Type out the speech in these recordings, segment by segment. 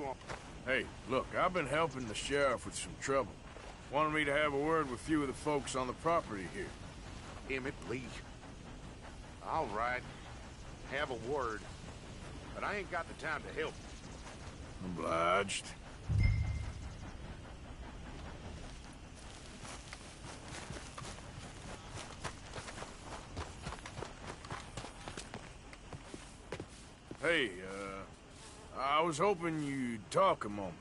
want? Hey, look, I've been helping the sheriff with some trouble. Wanted me to have a word with a few of the folks on the property here. Emmett, please. All right. Have a word. But I ain't got the time to help. Obliged. Hey, I was hoping you'd talk a moment.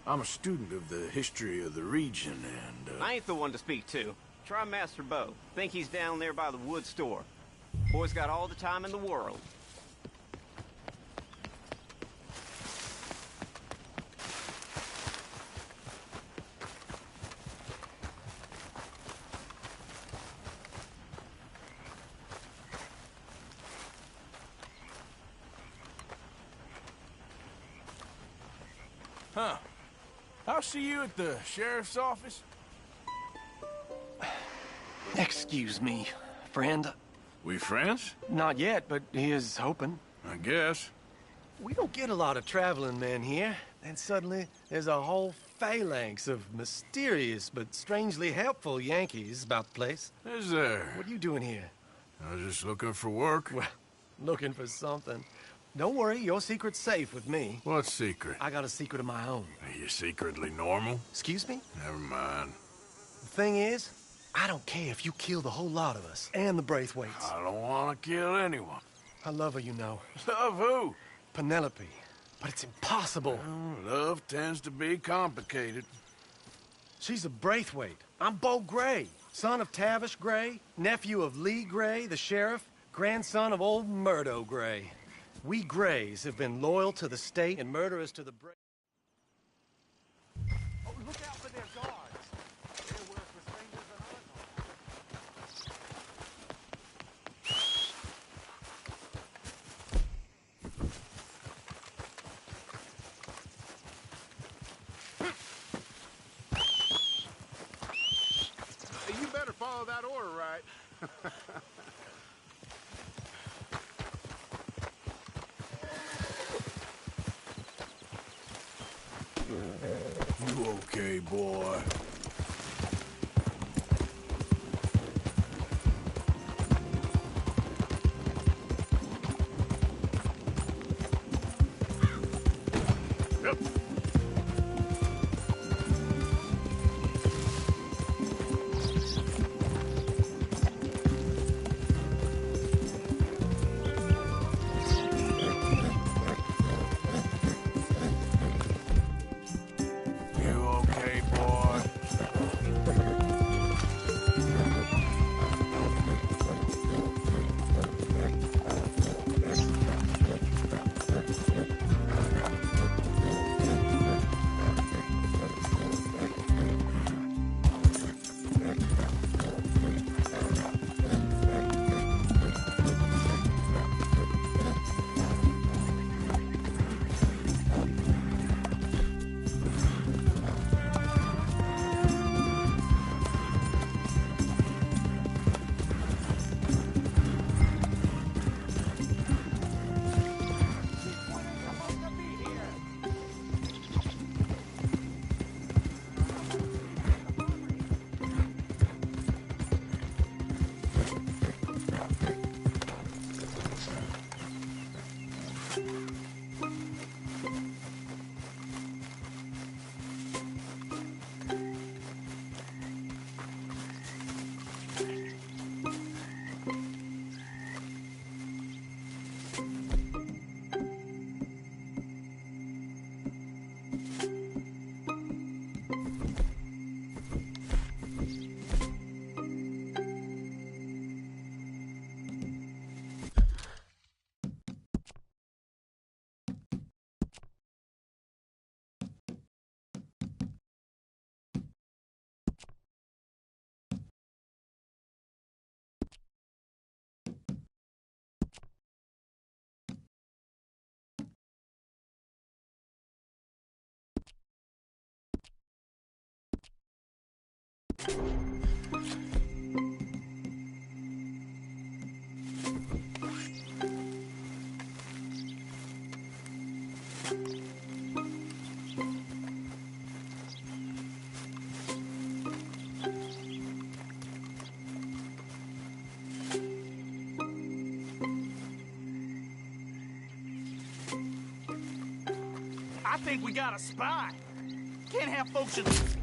I'm a student of the history of the region, and, I ain't the one to speak to. Try Master Bo. Think he's down there by the wood store. Boy's got all the time in the world. Huh. I'll see you at the sheriff's office. Excuse me, friend. We friends? Not yet, but he is hoping. I guess. We don't get a lot of traveling men here, and suddenly there's a whole phalanx of mysterious but strangely helpful Yankees about the place. Is there? What are you doing here? I was just looking for work. Well, looking for something. Don't worry, your secret's safe with me. What secret? I got a secret of my own. Are you secretly normal? Excuse me? Never mind. The thing is, I don't care if you kill the whole lot of us, and the Braithwaites. I don't want to kill anyone. I love her, you know. Love who? Penelope. But it's impossible. Well, love tends to be complicated. She's a Braithwaite. I'm Bo Gray, son of Tavish Gray, nephew of Lee Gray, the sheriff, grandson of old Murdo Gray. We Grays have been loyal to the state and murderous to the Bray. Oh, look out for their guards. They're worse for strangers than You better follow that order, right? You okay, boy? Yep. You okay, boy? think we got a spy. Can't have folks just...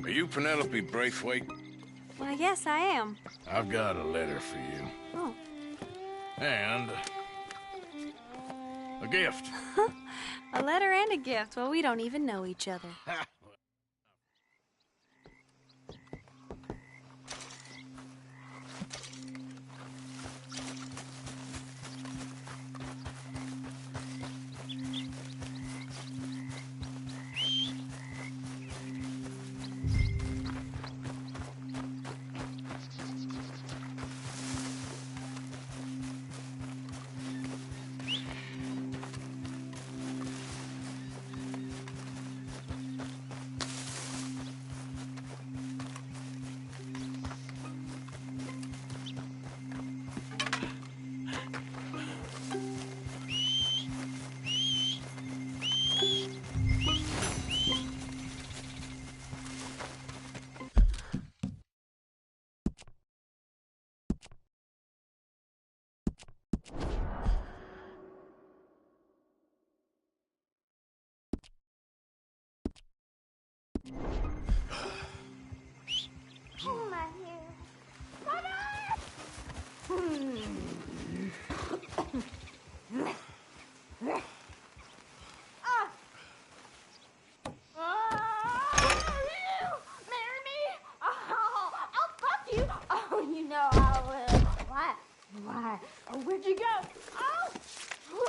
Are you Penelope Braithwaite? Why, yes, I am. I've got a letter for you. Oh. And a gift. A letter and a gift. Well, we don't even know each other. Oh, my hair. Marry me? Oh, I'll fuck you. Oh, you know I will. Why? Why? Oh, where'd you go? Oh, who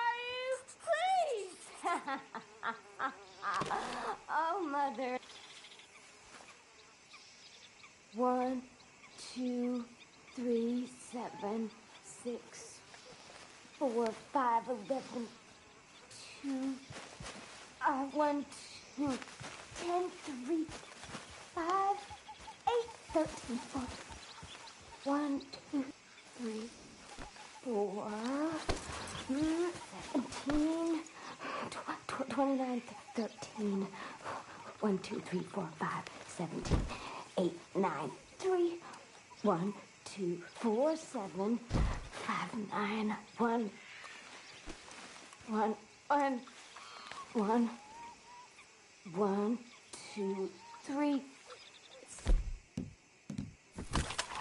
are you? Please. Oh, mother. 1, 2, 3, 7, 6, 4, 5, 11, 2, 1, 2, 10, 3, 5, 8, 13, 14, 1, 2, 3, 4, 17, 29, 13, 1, 2, 3, 4, 5, 17, 8, 9, 3, 1, 2, 4, 7, 5, 9, 1, 1, 1, 1, 1, 2, 3,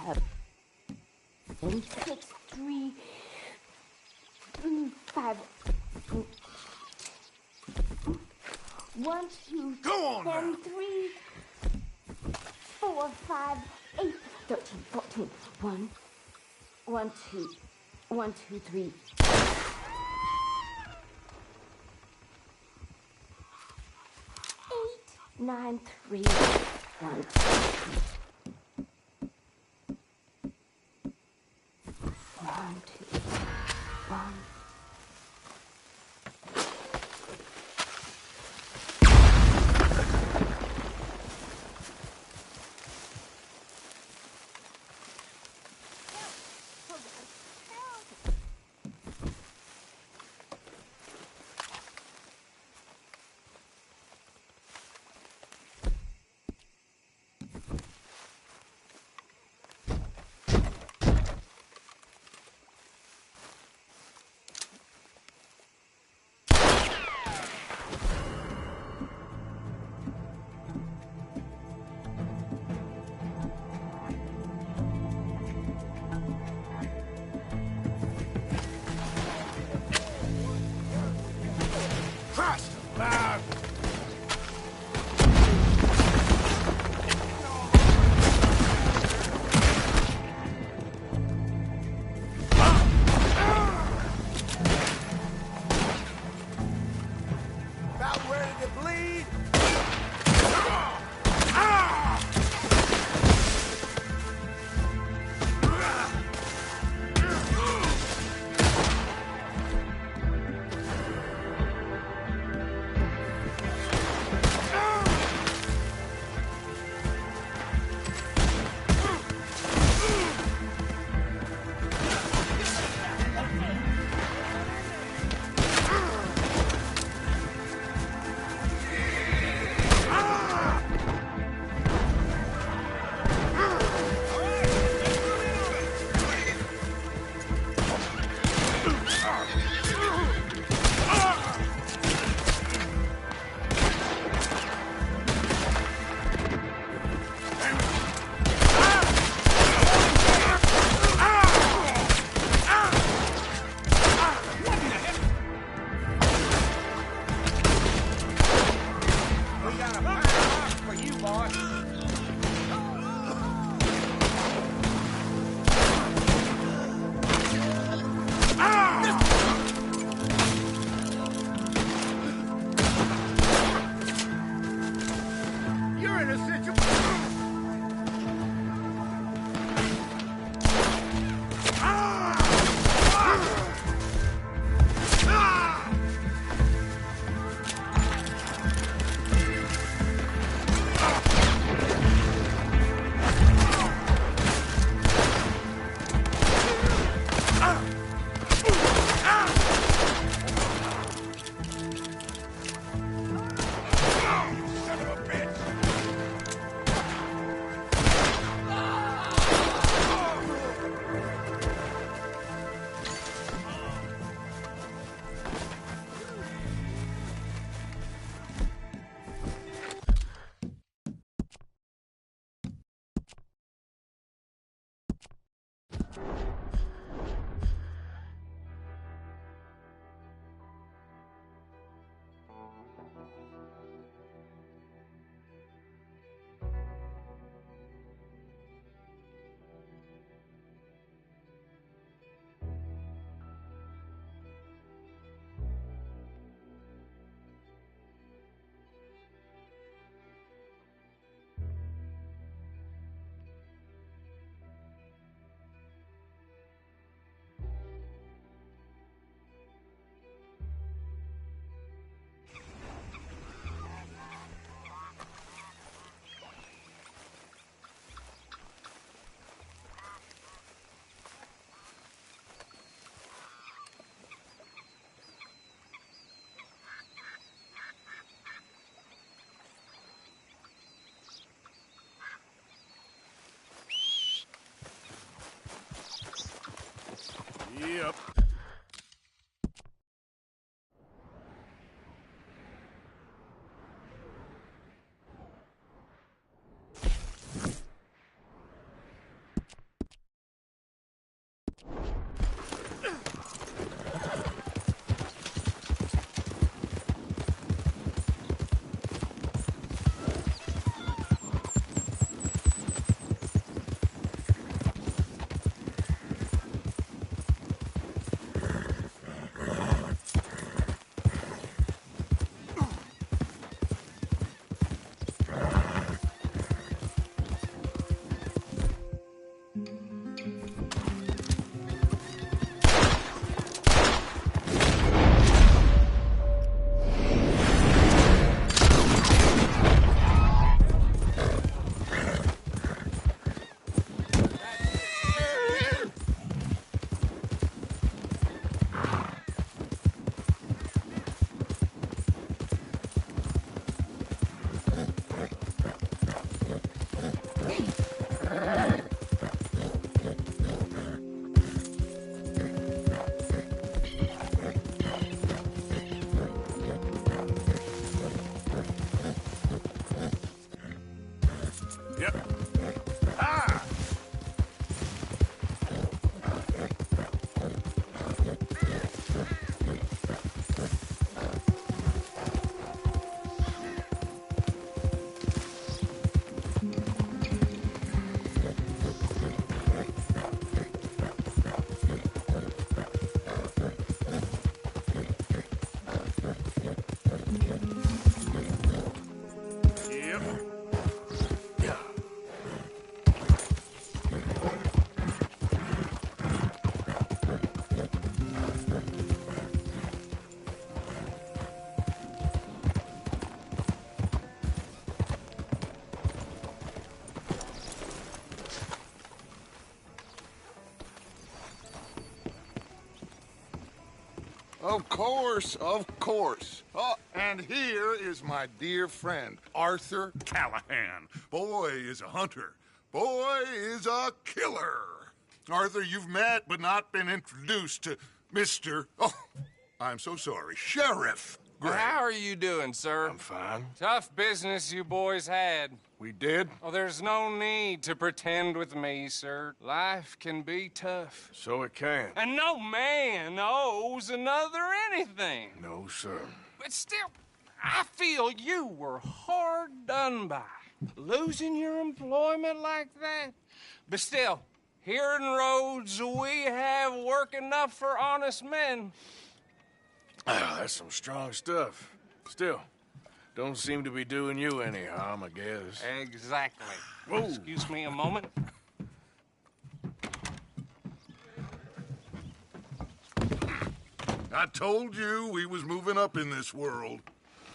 7, 6, 3, 5, 1, 2, Go on 10, now. 3, 4, 5, 8, 13, 14, 1, 1, 2, 1, 2, 3. 8, 9, 3, 1. 1, 2, 1. Of course, of course. Oh, and here is my dear friend, Arthur Callahan. Boy is a hunter. Boy is a killer. Arthur, you've met but not been introduced to Mr. Oh, I'm so sorry, Sheriff Gray. How are you doing, sir? I'm fine. Tough business you boys had. We did? Oh, there's no need to pretend with me, sir. Life can be tough. So it can. And no man owes another anything. No, sir. But still, I feel you were hard done by. Losing your employment like that. But still, here in Rhodes, we have work enough for honest men. Ah, that's some strong stuff. Still, don't seem to be doing you any harm, I guess. Exactly. Whoa. Excuse me a moment. I told you we was moving up in this world.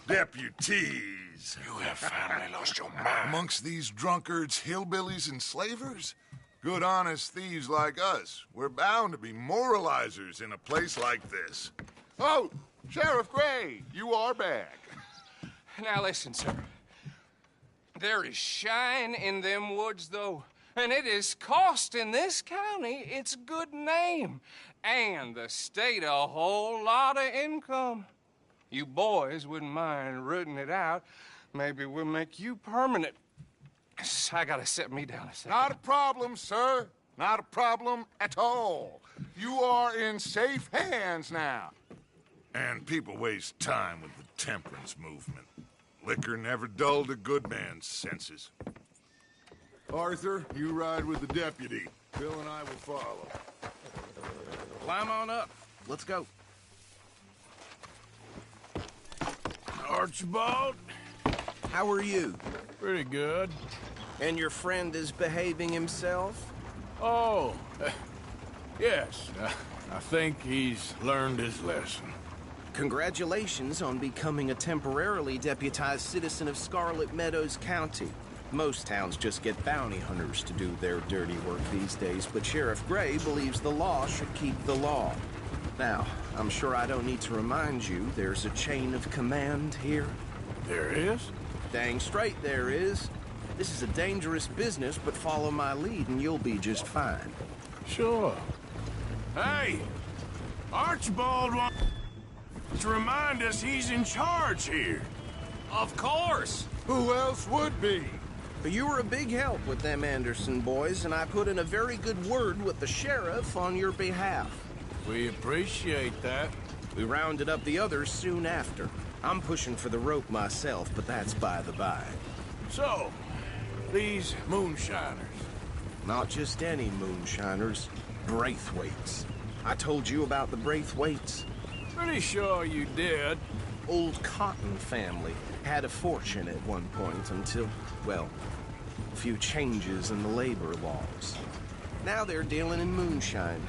Deputies. You have finally lost your mind. Amongst these drunkards, hillbillies, and slavers? Good honest thieves like us. We're bound to be moralizers in a place like this. Oh, Sheriff Gray, you are back. Now listen, sir. There is shine in them woods, though, and it is costing this county its good name and the state a whole lot of income. You boys wouldn't mind rooting it out. Maybe we'll make you permanent. I gotta sit me down a second. Not a problem, sir. Not a problem at all. You are in safe hands now. And people waste time with the temperance movement. Liquor never dulled a good man's senses. Arthur, you ride with the deputy. Bill and I will follow. Climb on up. Let's go. Archibald? How are you? Pretty good. And your friend is behaving himself? Oh, yes. I think he's learned his lesson. Congratulations on becoming a temporarily deputized citizen of Scarlet Meadows County. Most towns just get bounty hunters to do their dirty work these days, but Sheriff Gray believes the law should keep the law. Now, I'm sure I don't need to remind you there's a chain of command here. There is? Dang straight there is. This is a dangerous business, but follow my lead and you'll be just fine. Sure. Hey! Archibald wants to remind us he's in charge here. Of course! Who else would be? But you were a big help with them Anderson boys, and I put in a very good word with the sheriff on your behalf. We appreciate that. We rounded up the others soon after. I'm pushing for the rope myself, but that's by the by. So, these moonshiners. Not just any moonshiners, Braithwaites. I told you about the Braithwaites. Pretty sure you did. Old Cotton family had a fortune at one point until, well, a few changes in the labor laws. Now they're dealing in moonshine.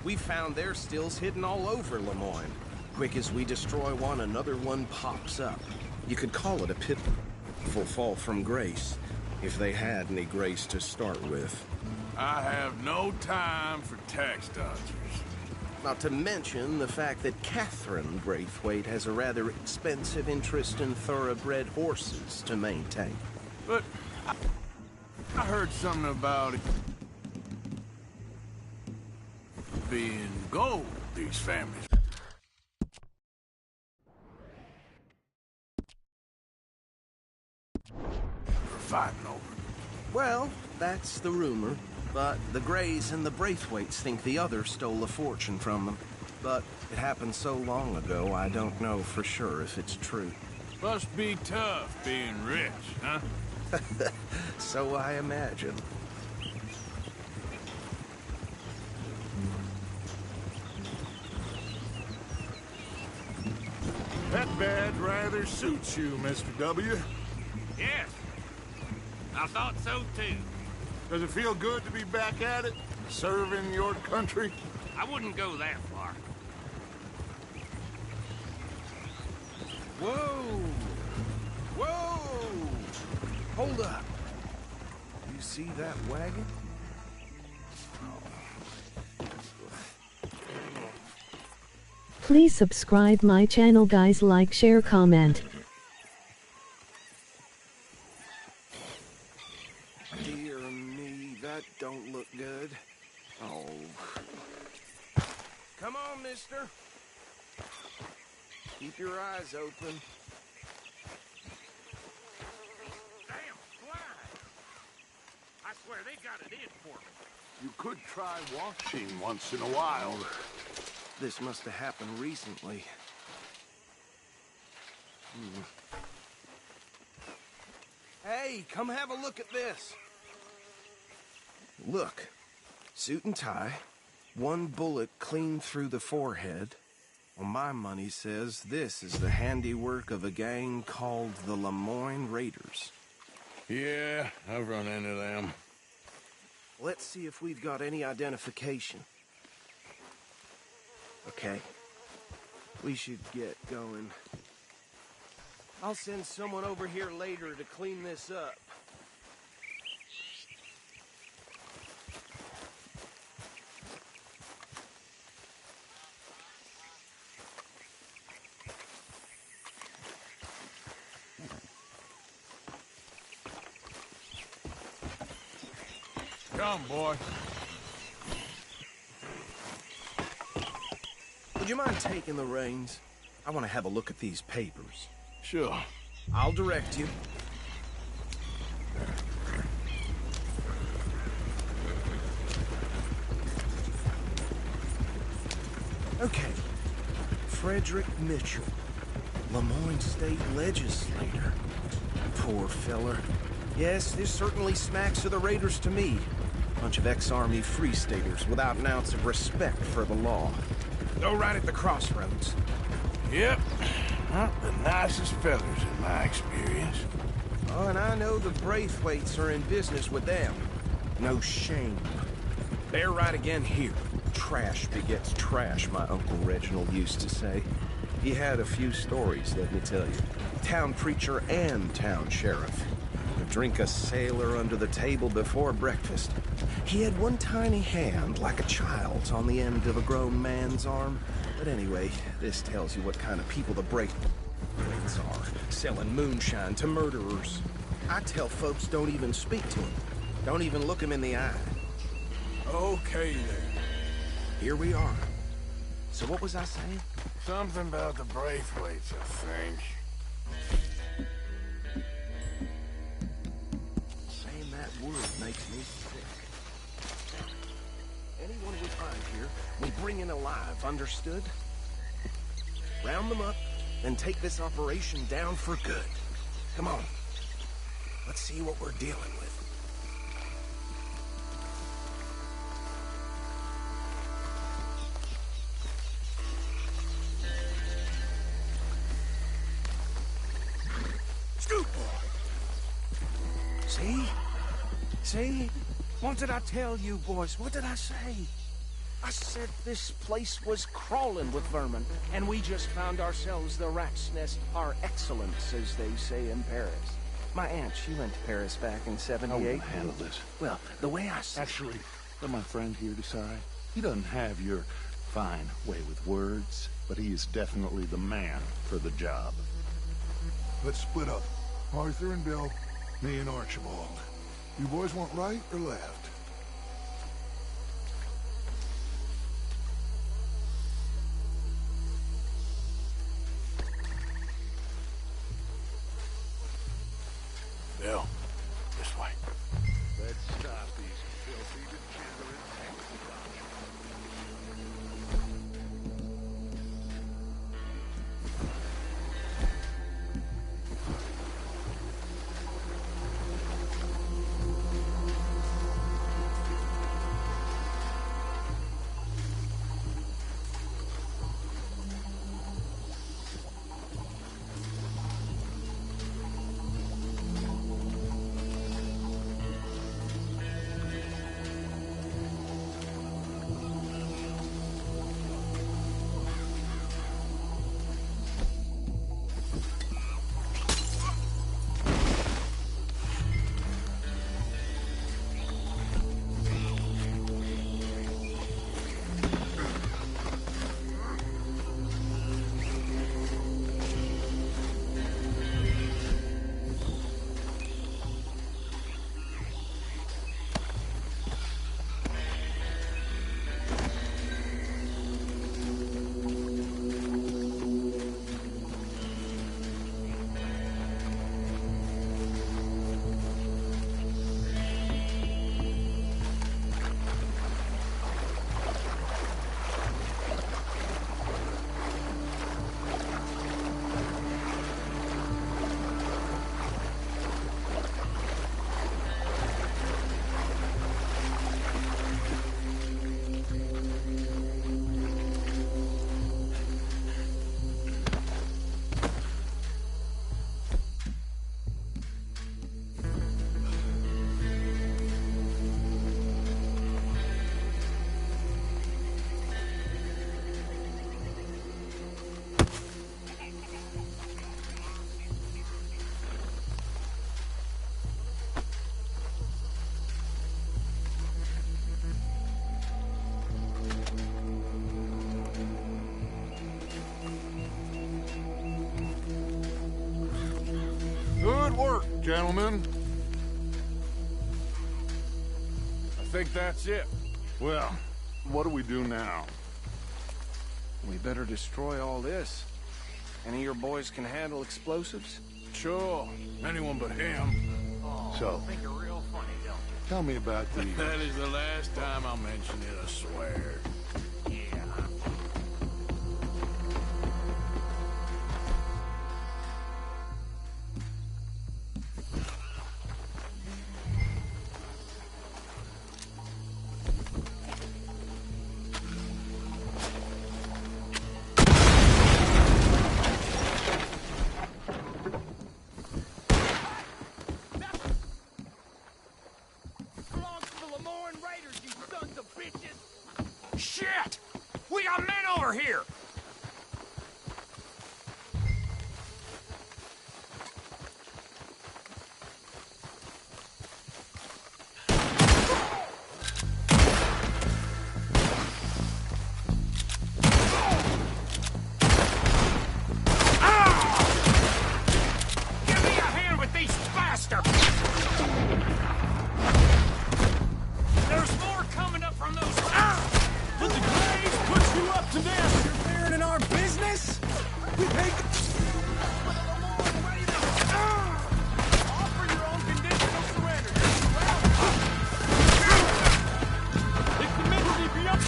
We found their stills hidden all over Lemoyne. Quick as we destroy one, another one pops up. You could call it a pitiful fall from grace, if they had any grace to start with. I have no time for tax dodgers. Not to mention the fact that Catherine Braithwaite has a rather expensive interest in thoroughbred horses to maintain. But I heard something about it being gold, these families. We're fighting over. Well, that's the rumor. But the Grays and the Braithwaites think the other stole a fortune from them. But it happened so long ago, I don't know for sure if it's true. Must be tough being rich, huh? So I imagine. That badge rather suits you, Mr. W. Yes. I thought so, too. Does it feel good to be back at it? Serving your country? I wouldn't go that far. Whoa! Whoa! Hold up. You see that wagon? Please subscribe my channel guys, like, share, comment. Dear me, that don't look good. Oh. Come on, mister. Keep your eyes open. Damn fly! I swear they got it in for me. You could try washing once in a while. This must have happened recently. Hey, come have a look at this. Look, suit and tie, one bullet clean through the forehead. Well, my money says this is the handiwork of a gang called the Lemoyne Raiders. Yeah, I've run into them. Let's see if we've got any identification. Okay. We should get going. I'll send someone over here later to clean this up. Come, boy. Would you mind taking the reins? I want to have a look at these papers. Sure. I'll direct you. Okay. Frederick Mitchell, Lemoyne State Legislator. Poor feller. Yes, this certainly smacks of the Raiders to me. Bunch of ex-Army Free Staters without an ounce of respect for the law. Go right at the crossroads. Yep. Not the nicest fellas in my experience. Oh, and I know the Braithwaites are in business with them. No shame. They're right again here. Trash begets trash, my Uncle Reginald used to say. He had a few stories, let me tell you. Town preacher and town sheriff. Would drink a sailor under the table before breakfast. He had one tiny hand, like a child's, on the end of a grown man's arm. But anyway, this tells you what kind of people the Braithwaites are. Selling moonshine to murderers. I tell folks don't even speak to them. Don't even look them in the eye. Okay, then. Here we are. So what was I saying? Something about the Braithwaites, I think. Saying that word makes me sick. Anyone we find here, we bring in alive, understood? Round them up, and take this operation down for good. Come on. Let's see what we're dealing with. Scoop! See? See? What did I tell you, boys? What did I say? I said this place was crawling with vermin, and we just found ourselves the rat's nest par excellence, as they say in Paris. My aunt, she went to Paris back in '78. How will I handle this? Well, the way I see Actually, let my friend here decide. He doesn't have your fine way with words, but he is definitely the man for the job. Let's split up. Arthur and Bill, me and Archibald. You boys want right or left? Bill, this way. Let's stop these filthy degenerates. Good work, gentlemen. I think that's it. Well, what do we do now? We better destroy all this. Any of your boys can handle explosives? Sure. Anyone but him. So, tell me about the... That is the last time I'll mention it, I swear. Shit! We got men over here! Give me a hand with these bastards! There's more coming up from those... Did the Grays put you up to this? Interfering in our business? We paid... Offer your own conditional surrender. If the ministry be up...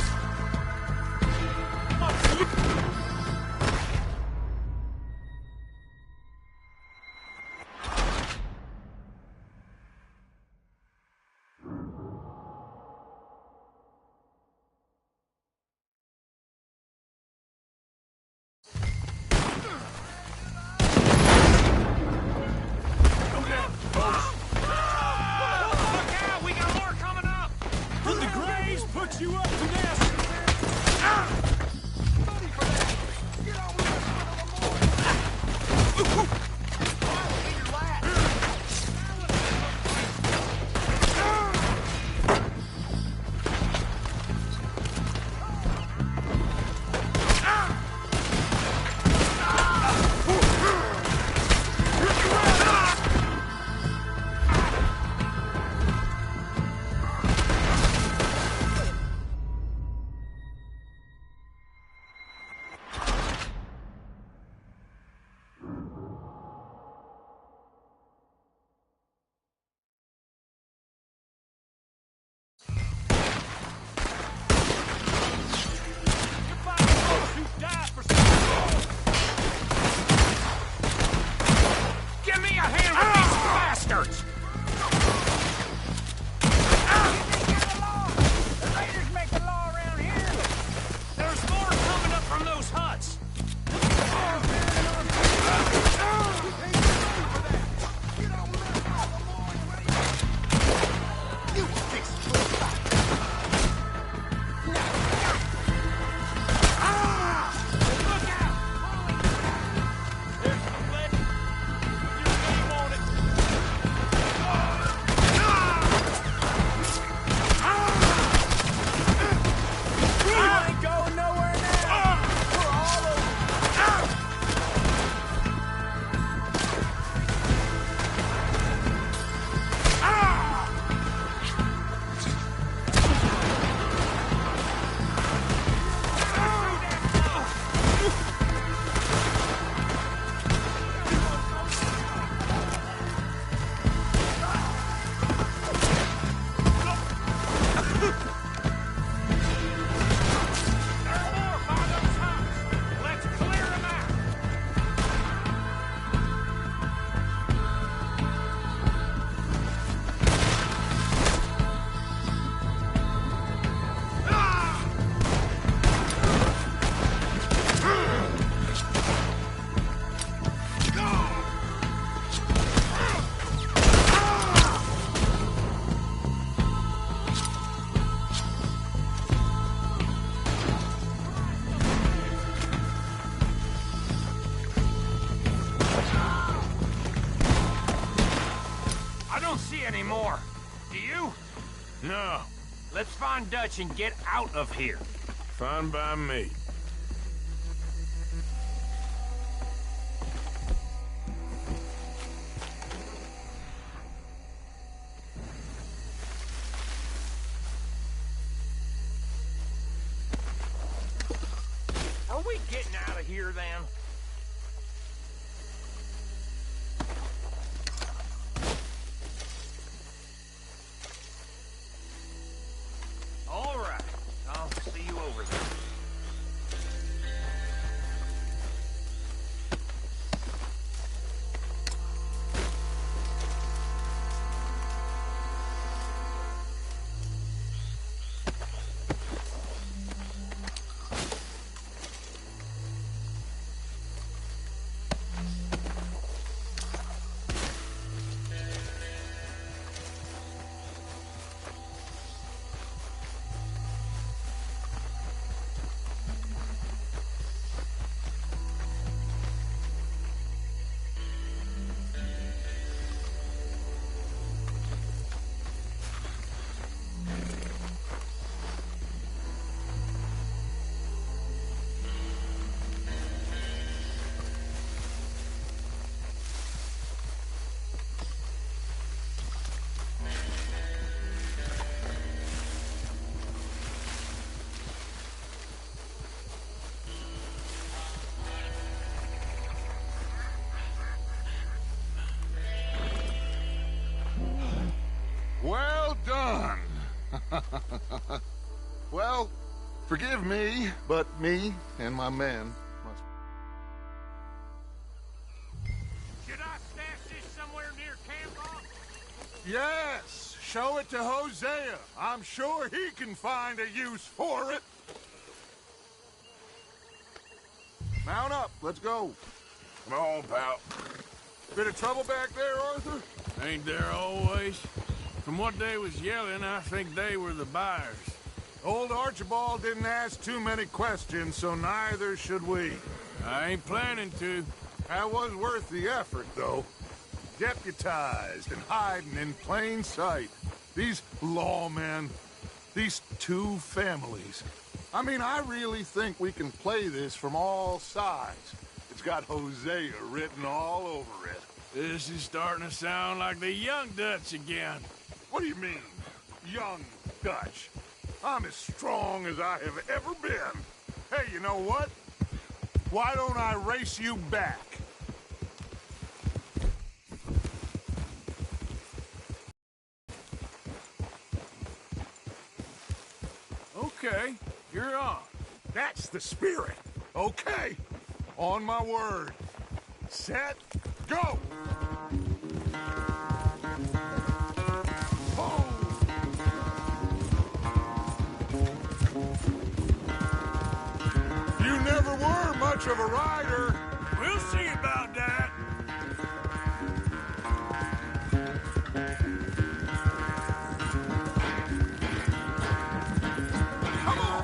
Put you up to this! Give me a hand with these bastards! The raiders make the law around here! There's more coming up from those huts! Anymore. Do you? No. Let's find Dutch and get out of here. Fine by me. of here, then? All right. I'll see you over there. Well done. Well, forgive me, but me and my men must... Should I stash this somewhere near camp? Yes, show it to Hosea. I'm sure he can find a use for it. Mount up, let's go. Come on, pal. Bit of trouble back there, Arthur? Ain't there always? From what they was yelling, I think they were the buyers. Old Archibald didn't ask too many questions, so neither should we. I ain't planning to. That was worth the effort, though. Deputized and hiding in plain sight. These lawmen, these two families. I mean, I really think we can play this from all sides. It's got Hosea written all over it. This is starting to sound like the Young Dutch again. What do you mean, young Dutch? I'm as strong as I have ever been. Hey, you know what? Why don't I race you back? Okay, you're on. That's the spirit. Okay, on my word. Set, go! You never were much of a rider. We'll see about that. Come on!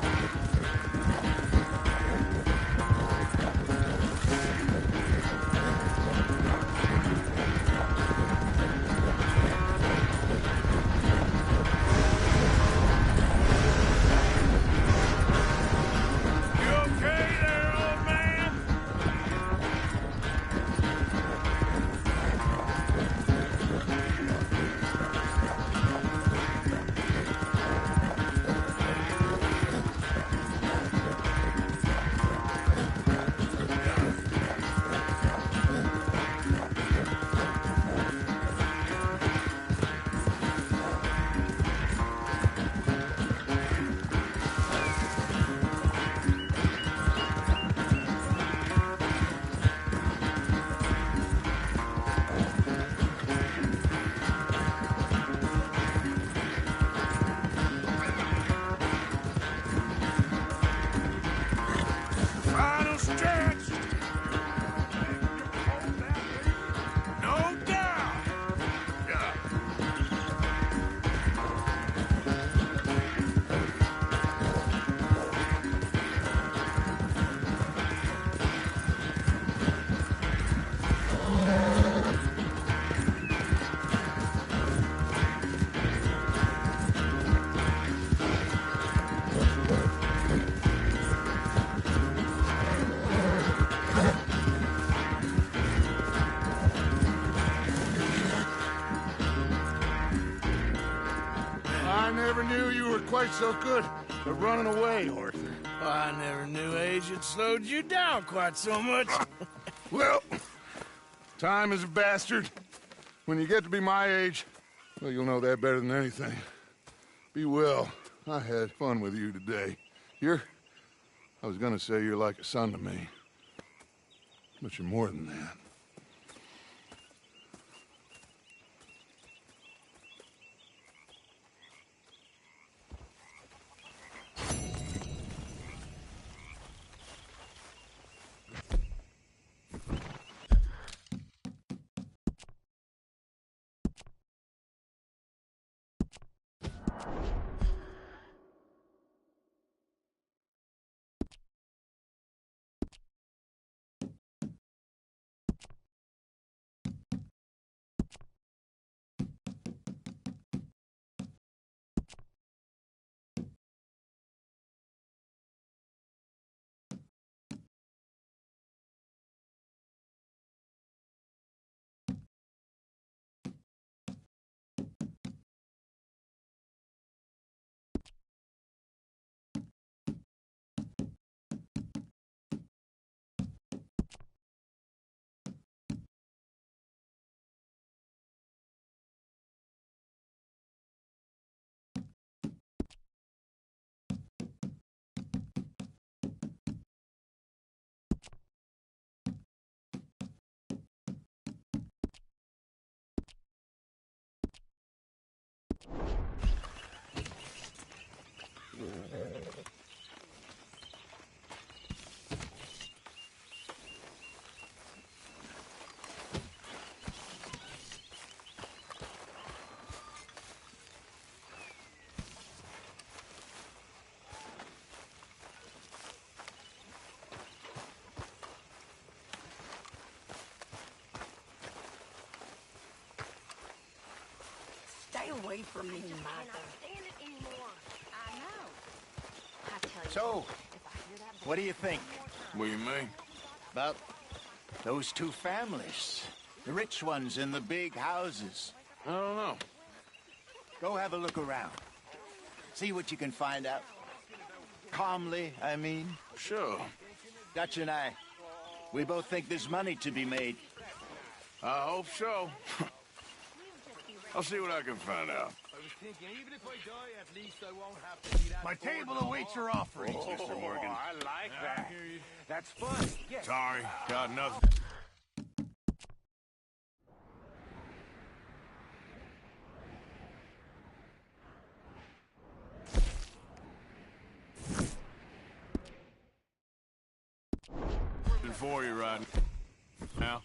You okay there, old man? Final stretch. No doubt. Yeah. I never knew you were quite so good at running away, Arthur. I never knew age had slowed you down quite so much. Well, time is a bastard. When you get to be my age, well, you'll know that better than anything. Be well. I had fun with you today. I was gonna say you're like a son to me. But you're more than that. Stay away from me, Mother. Stand it anymore. I know. I tell you. So, what do you think? What do you mean? About those two families. The rich ones in the big houses. I don't know. Go have a look around. See what you can find out. Calmly, I mean. Sure. Dutch and I, we both think there's money to be made. I hope so. I'll see what I can find out. I was thinking, even if I die, at least I won't have to see that. My table awaits your offerings, Mr. Morgan. I like that. That's fun. Yes. Sorry, got nothing. For you right now.